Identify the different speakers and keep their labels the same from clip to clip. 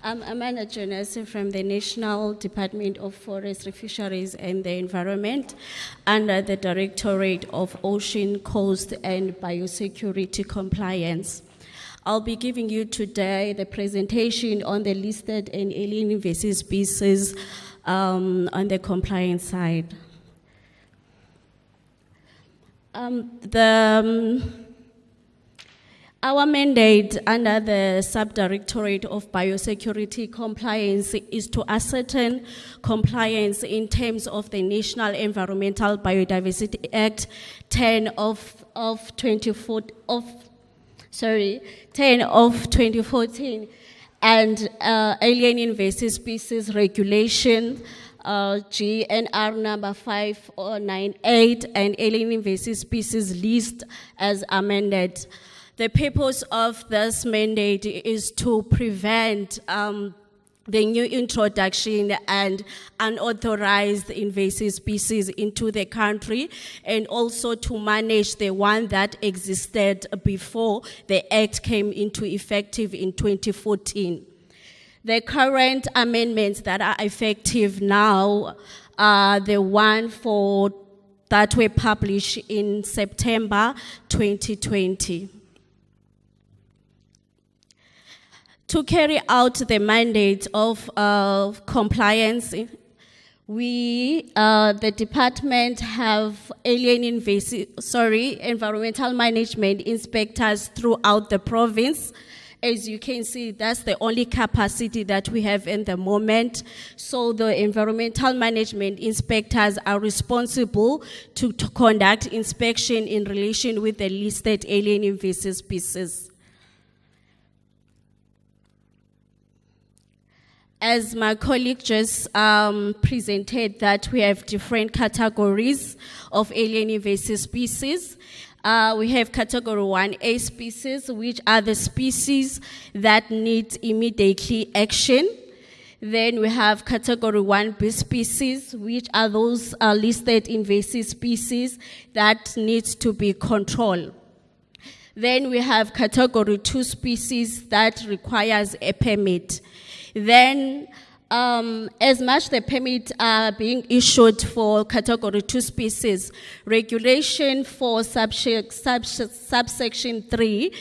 Speaker 1: I'm Amanda Jonas from the National Department of Forestry, Fisheries and the Environment under the Directorate of Ocean, Coast and Biosecurity Compliance. I'll be giving you today the presentation on the listed and alien invasive species on the compliance side. Our mandate under the Subdirectorate of Biosecurity Compliance is to ascertain compliance in terms of the National Environmental Biodiversity Act 10 of 2014 and Alien Invasive Species Regulation GNR number 598 and Alien Invasive Species List as amended. The purpose of this mandate is to prevent the new introduction and unauthorized invasive species into the country, and also to manage the one that existed before the Act came into effective in 2014. The current amendments that are effective now are the one that were published in September 2020. To carry out the mandate of compliance, the department have environmental management inspectors throughout the province. As you can see, that's the only capacity that we have in the moment. So the environmental management inspectors are responsible to conduct inspection in relation with the listed alien invasive species. As my colleague just presented, that we have different categories of alien invasive species. We have category 1A species, which are the species that need immediately action. Then we have category 1B species, which are those listed invasive species that need to be controlled. Then we have category 2 species that requires a permit. Then, as much the permits are being issued for category 2 species, regulation for subsection 3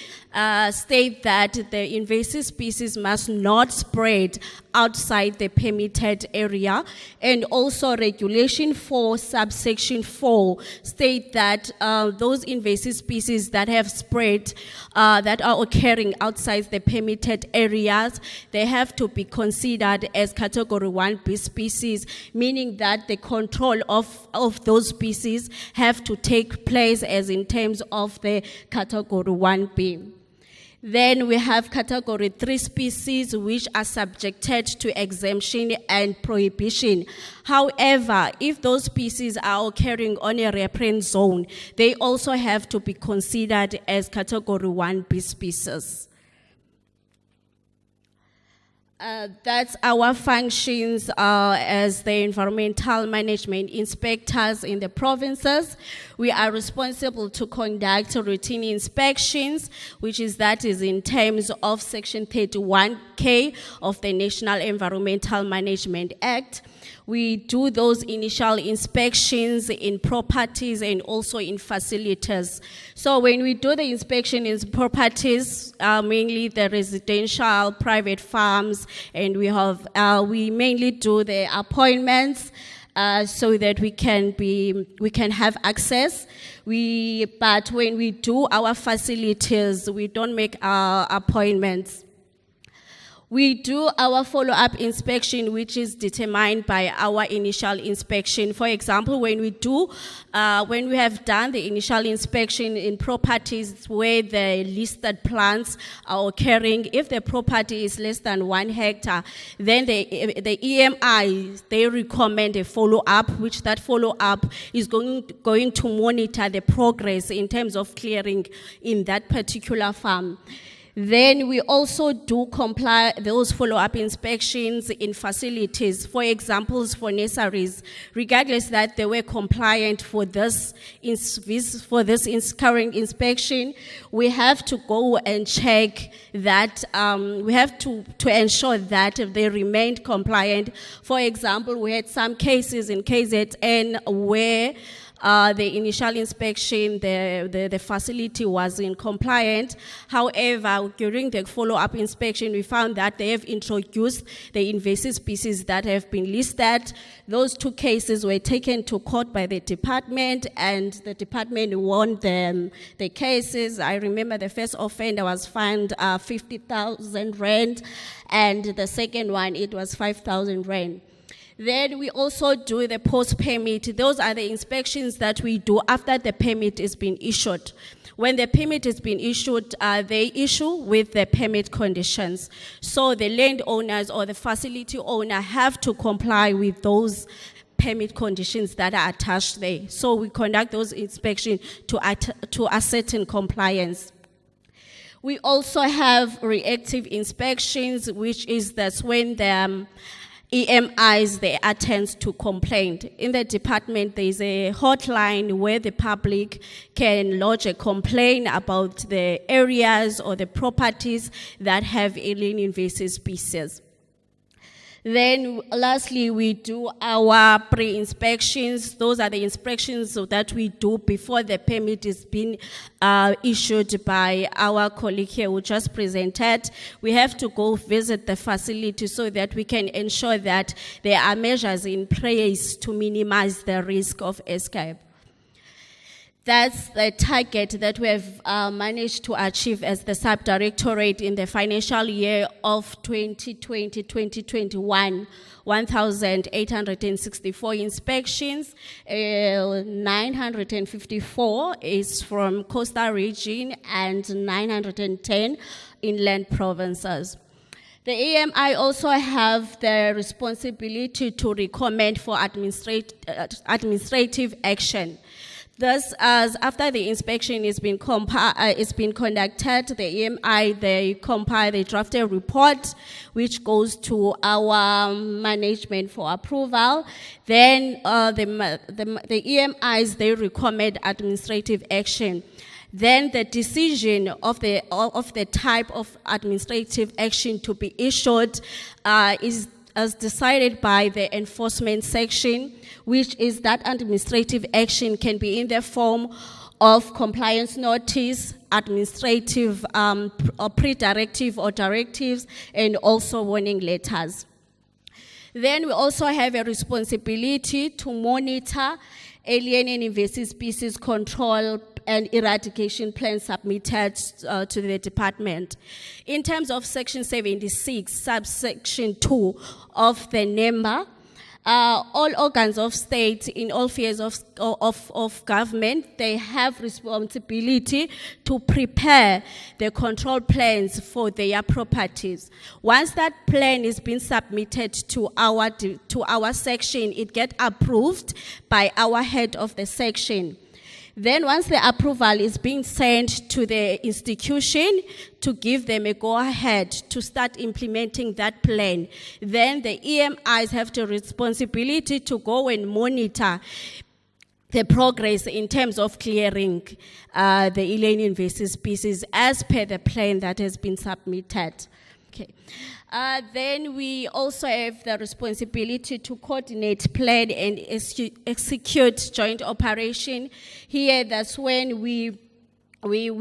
Speaker 1: state that the invasive species must not spread outside the permitted area, and also regulation for subsection 4 state that those invasive species that have spread, that are occurring outside the permitted areas, they have to be considered as category 1B species, meaning that the control of those species have to take place as in terms of the category 1B. Then we have category 3 species which are subjected to exemption and prohibition. However, if those species are occurring on a reference zone, they also have to be considered as category 1B species. That's our functions as the environmental management inspectors in the provinces. We are responsible to conduct routine inspections, which is in terms of Section 31K of the National Environmental Management Act. We do those initial inspections in properties and also in facilities. So when we do the inspection in properties, mainly the residential, private farms, and we mainly do the appointments so that we can have access. But when we do our facilities, we don't make our appointments. We do our follow-up inspection, which is determined by our initial inspection. For example, when we have done the initial inspection in properties where the listed plants are occurring, if the property is less than 1 hectare, then the EMI, they recommend a follow-up, which that follow-up is going to monitor the progress in terms of clearing in that particular farm. Then we also do comply those follow-up inspections in facilities, for examples for nurseries, regardless that they were compliant for this current inspection. We have to go and check that, we have to ensure that they remained compliant. For example, we had some cases in KZN where the initial inspection, the facility was in compliant. However, during the follow-up inspection, we found that they have introduced the invasive species that have been listed. Those 2 cases were taken to court by the department, and the department won the cases. I remember the first offender was fined 50,000 rand, and the second one, it was 5,000 rand. Then we also do the post-permit. Those are the inspections that we do after the permit is being issued. When the permit has been issued, they issue with the permit conditions. So the landowners or the facility owner have to comply with those permit conditions that are attached there. So we conduct those inspections to ascertain compliance. We also have reactive inspections, which is that's when the EMIs, they attend to complaint. In the department, there is a hotline where the public can lodge a complaint about the areas or the properties that have alien invasive species. Then lastly, we do our pre-inspections. Those are the inspections that we do before the permit is being issued by our colleague here who just presented. We have to go visit the facility so that we can ensure that there are measures in place to minimize the risk of escape. That's the target that we have managed to achieve as the Subdirectorate in the financial year of 2020-2021. 1,864 inspections, 954 is from coastal region and 910 inland provinces. The EMI also have the responsibility to recommend for administrative action. Thus, as after the inspection is been conducted, the EMI, they compile, they draft a report which goes to our management for approval. Then the EMIs, they recommend administrative action. Then the decision of the type of administrative action to be issued is as decided by the enforcement section, which is that administrative action can be in the form of compliance notice, administrative or pre-directive or directives, and also warning letters. Then we also have a responsibility to monitor alien and invasive species control and eradication plan submitted to the department. In terms of Section 76, subsection 2 of the NEMA, all organs of state in all spheres of government, they have responsibility to prepare the control plans for their properties. Once that plan is being submitted to our section, it gets approved by our head of the section. Then once the approval is being sent to the institution to give them a go-ahead to start implementing that plan, then the EMIs have the responsibility to go and monitor the progress in terms of clearing the alien invasive species as per the plan that has been submitted. Okay. Then we also have the responsibility to coordinate, plan, and execute joint operation. Here, that's when we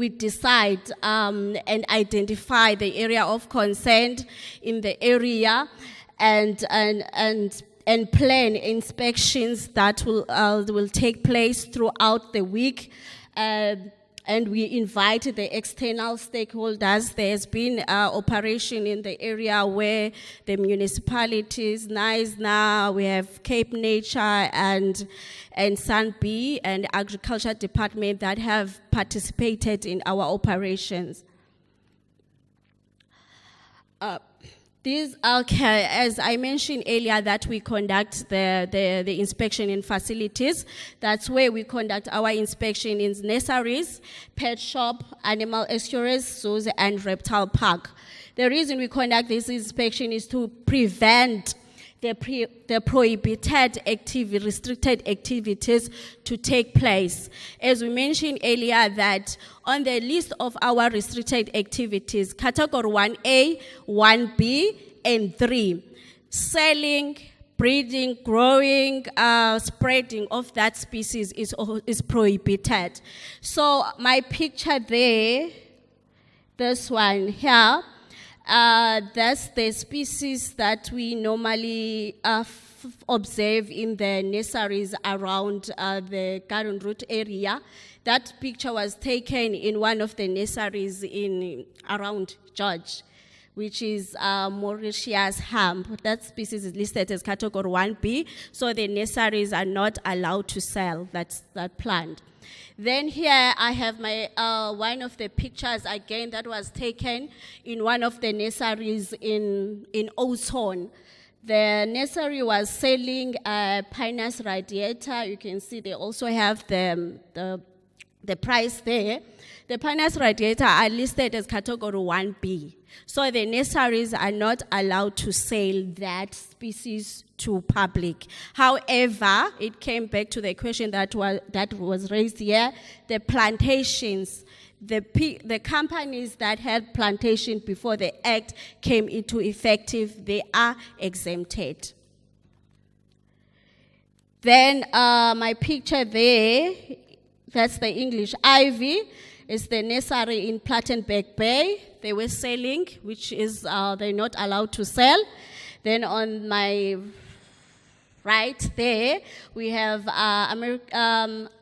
Speaker 1: decide and identify the area of concern in the area and plan inspections that will take place throughout the week. And we invite the external stakeholders. There's been operation in the area where the municipalities, NISNA, we have Cape Nature and SANBI and Agriculture Department that have participated in our operations. These, okay, as I mentioned earlier, that we conduct the inspection in facilities. That's where we conduct our inspection in nurseries, pet shop, animal estuaries, zoos, and reptile park. The reason we conduct this inspection is to prevent the prohibited restricted activities to take place. As we mentioned earlier, that on the list of our restricted activities, category 1A, 1B, and 3, selling, breeding, growing, spreading of that species is prohibited. So my picture there, this one here, that's the species that we normally observe in the nurseries around the garden route area. That picture was taken in one of the nurseries around George, which is Mauritius hemp. That species is listed as category 1B, so the nurseries are not allowed to sell that plant. Then here I have my one of the pictures again that was taken in one of the nurseries in Oudtshoorn. The nursery was selling a Pinus radiator. You can see they also have the price there. The Pinus radiator are listed as category 1B. So the nurseries are not allowed to sell that species to public. However, it came back to the question that was raised here, the plantations, the companies that had plantation before the act came into effective, they are exempted. Then my picture there, that's the English ivy. It's the nursery in Plattenberg Bay. They were selling, which is they're not allowed to sell. Then on my right there, we have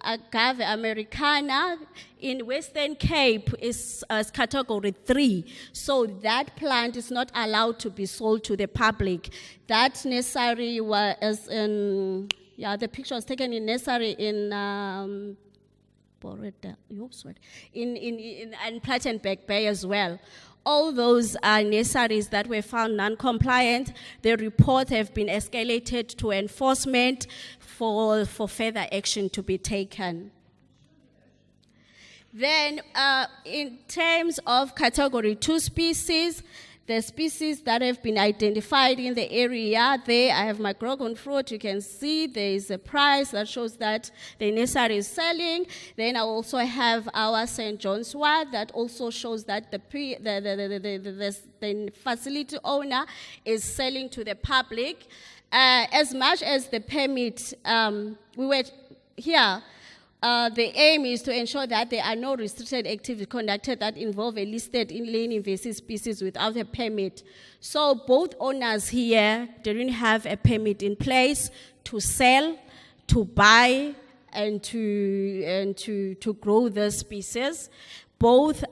Speaker 1: Agave Americana in Western Cape is category 3. So that plant is not allowed to be sold to the public. That nursery was in, the picture was taken in nursery in Plattenberg Bay as well. All those nurseries that were found non-compliant, the reports have been escalated to enforcement for further action to be taken. Then in terms of category 2 species, the species that have been identified in the area, there I have my dragon fruit. You can see there is a price that shows that the nursery is selling. Then I also have our St. John's wort that also shows that the facility owner is selling to the public. As much as the permit, we were here. The aim is to ensure that there are no restricted activities conducted that involve a listed inland invasive species without a permit. So both owners here didn't have a permit in place to sell, to buy, and to grow the species. Both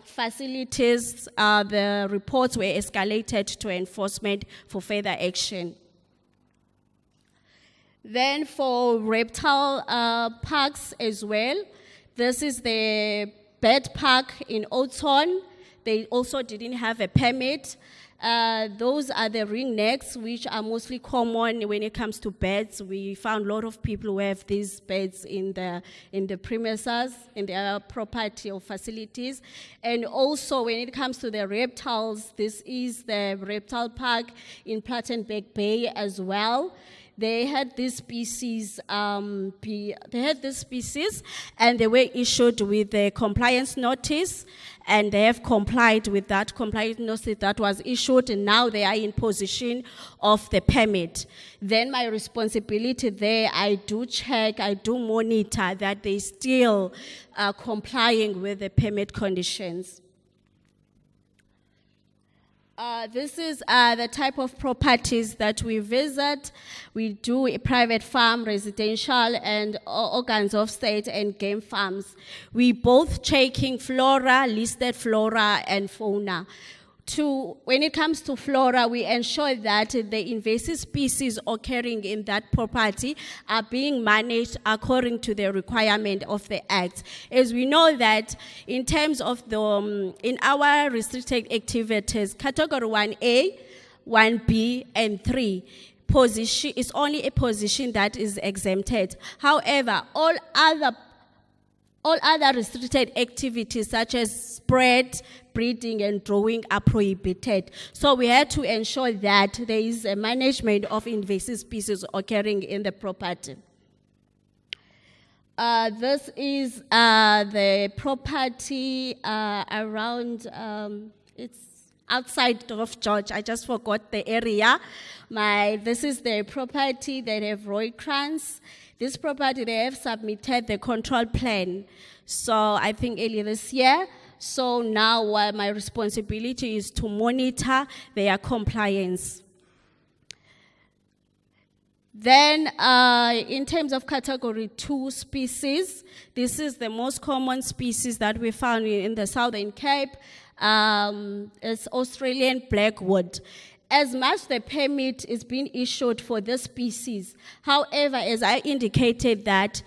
Speaker 1: facilities, the reports were escalated to enforcement for further action. Then for reptile parks as well, this is the bird park in Oudtshoorn. They also didn't have a permit. Those are the ringnecks, which are mostly common when it comes to birds. We found a lot of people who have these birds in the premises, in their property or facilities. And also when it comes to the reptiles, this is the reptile park in Plattenberg Bay as well. They had this species, and they were issued with a compliance notice, and they have complied with that compliance notice that was issued, and now they are in possession of the permit. Then my responsibility there, I do check, I do monitor that they still are complying with the permit conditions. This is the type of properties that we visit. We do a private farm, residential, and organs of state and game farms. We both checking flora, listed flora, and fauna. When it comes to flora, we ensure that the invasive species occurring in that property are being managed according to the requirement of the Act. As we know that in terms of in our restricted activities, category 1A, 1B, and 3. Position is only a position that is exempted. However, all other restricted activities such as spread, breeding, and drawing are prohibited. So we had to ensure that there is a management of invasive species occurring in the property. This is the property around, it's outside of George. I just forgot the area. This is the property that have Roy Krantz. This property, they have submitted the control plan. So I think earlier this year. So now my responsibility is to monitor their compliance. Then in terms of category 2 species, this is the most common species that we found in the Southern Cape. It's Australian blackwood. As much the permit is being issued for this species, however, as I indicated that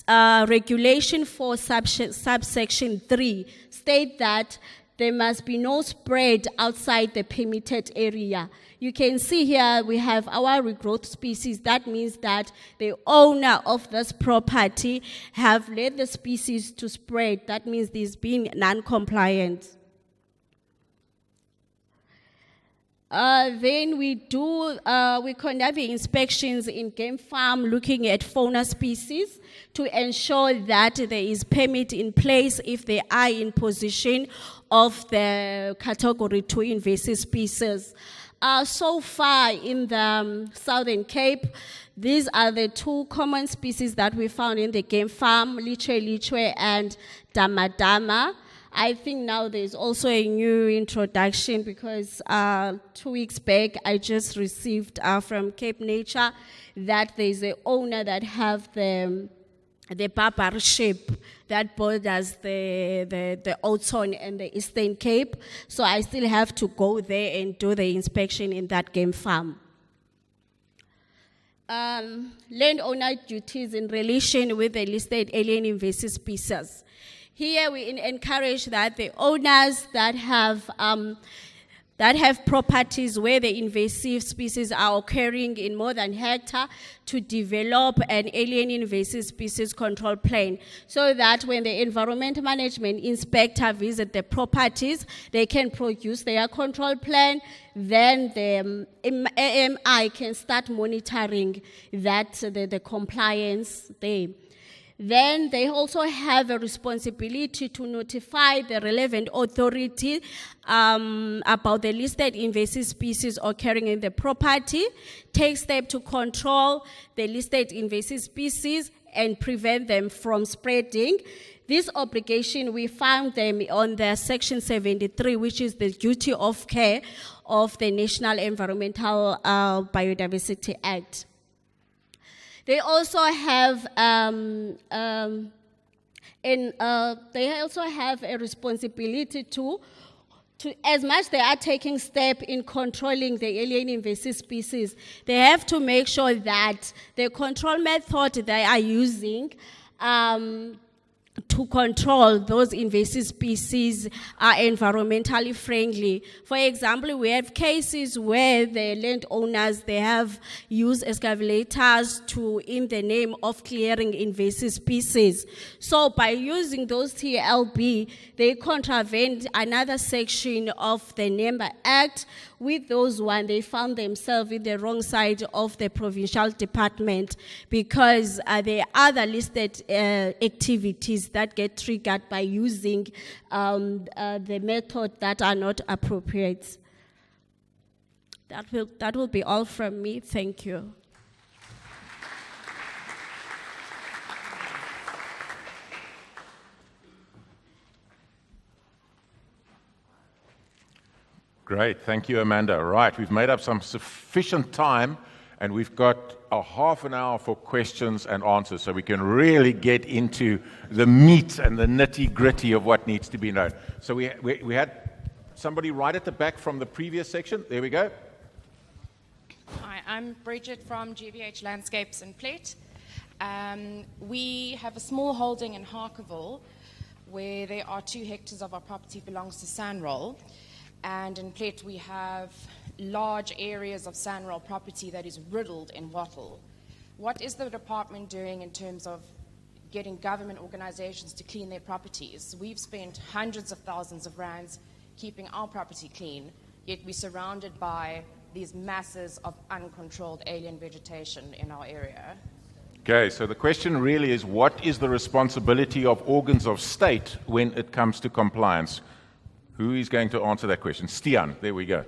Speaker 1: regulation for subsection 3 state that there must be no spread outside the permitted area. You can see here we have our regrowth species. That means that the owner of this property have let the species to spread. That means this being non-compliant. Then we conduct the inspections in game farm looking at fauna species to ensure that there is permit in place if they are in position of the category 2 invasive species. So far in the Southern Cape, these are the 2 common species that we found in the game farm, lichwe and dama. I think now there's also a new introduction because 2 weeks back I just received from Cape Nature that there's an owner that have the Barbary sheep that borders the Oudtshoorn and the Eastern Cape. So I still have to go there and do the inspection in that game farm. Landowner duties in relation with the listed alien invasive species. Here we encourage that the owners that have properties where the invasive species are occurring in more than hectare to develop an alien invasive species control plan so that when the environment management inspector visit the properties, they can produce their control plan, then the AMI can start monitoring that the compliance there. Then they also have a responsibility to notify the relevant authority about the listed invasive species occurring in the property, take steps to control the listed invasive species and prevent them from spreading. This obligation, we found them on the Section 73, which is the duty of care of the National Environmental Biodiversity Act. They also have a responsibility to as much they are taking steps in controlling the alien invasive species, they have to make sure that the control method they are using to control those invasive species are environmentally friendly. For example, we have cases where the landowners, they have used excavators in the name of clearing invasive species. So by using those TLB, they contravened another section of the NEMBA Act. With those one, they found themselves in the wrong side of the provincial department because there are other listed activities that get triggered by using the method that are not appropriate. That will be all from me. Thank you.
Speaker 2: Great, thank you, Amanda. Right, we've made up some sufficient time and we've got a half an hour for questions and answers so we can really get into the meat and the nitty-gritty of what needs to be known. So we had somebody right at the back from the previous section. There we go.
Speaker 3: Hi, I'm Bridget from GVH Landscapes in Plett. We have a small holding in Harkerville where there are 2 hectares of our property belongs to Sanroll. And in Plett we have large areas of SANRAL property that is riddled in wattle. What is the department doing in terms of getting government organizations to clean their properties? We've spent hundreds of thousands of rands keeping our property clean, yet we're surrounded by these masses of uncontrolled alien vegetation in our area.
Speaker 2: Okay, so the question really is, what is the responsibility of organs of state when it comes to compliance? Who is going to answer that question? Stiaan, there we go.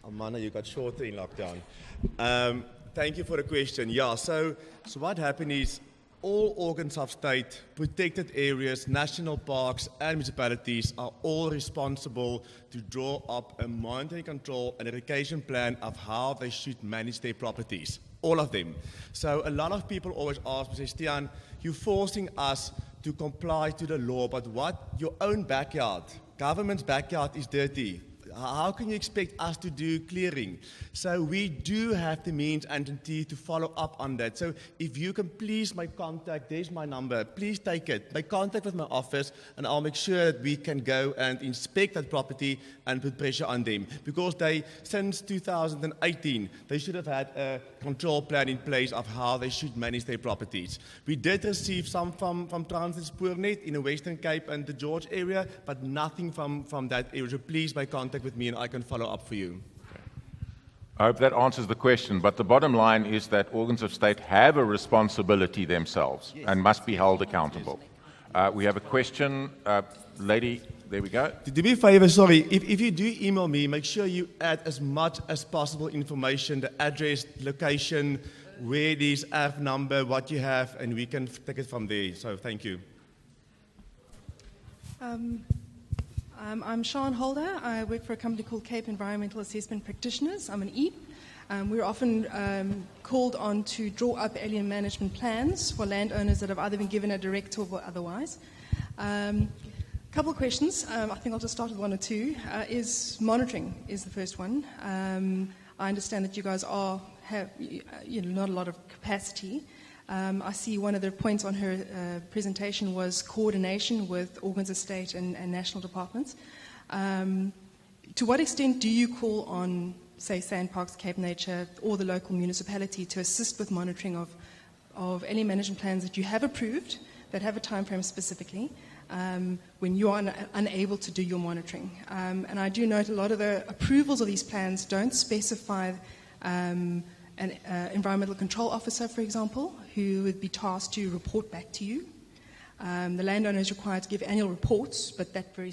Speaker 4: Amanda, you got shorter in lockdown. Thank you for the question. Yeah, so what happened is all organs of state, protected areas, national parks, and municipalities are all responsible to draw up a monitoring control and eradication plan of how they should manage their properties. All of them. So a lot of people always ask me, say, Stiaan, you're forcing us to comply to the law, but what? Your own backyard, government's backyard is dirty. How can you expect us to do clearing? So we do have the means and entity to follow up on that. So if you can please make contact, there's my number, please take it. Make contact with my office and I'll make sure that we can go and inspect that property and put pressure on them. Because since 2018, they should have had a control plan in place of how they should manage their properties. We did receive some from Transit Spoornet in the Western Cape and the George area, but nothing from that area. So please make contact with me and I can follow up for you.
Speaker 2: I hope that answers the question, but the bottom line is that organs of state have a responsibility themselves and must be held accountable. We have a question. Lady, there we go.
Speaker 4: Do me a favor, sorry, if you do email me, make sure you add as much as possible information, the address, location, where it is, app number, what you have, and we can take it from there. So thank you.
Speaker 5: I'm Sian Holder. I work for a company called Cape Environmental Assessment Practitioners. I'm an EAP. We're often called on to draw up alien management plans for landowners that have either been given a directive or otherwise. Couple of questions. I think I'll just start with one or two. Is monitoring is the first one. I understand that you guys have not a lot of capacity. I see one of the points on her presentation was coordination with organs of state and national departments. To what extent do you call on, say, Sandparks, Cape Nature, or the local municipality to assist with monitoring of any management plans that you have approved that have a time frame specifically when you are unable to do your monitoring? And I do note a lot of the approvals of these plans don't specify an environmental control officer, for example, who would be tasked to report back to you. The landowner is required to give annual reports, but that very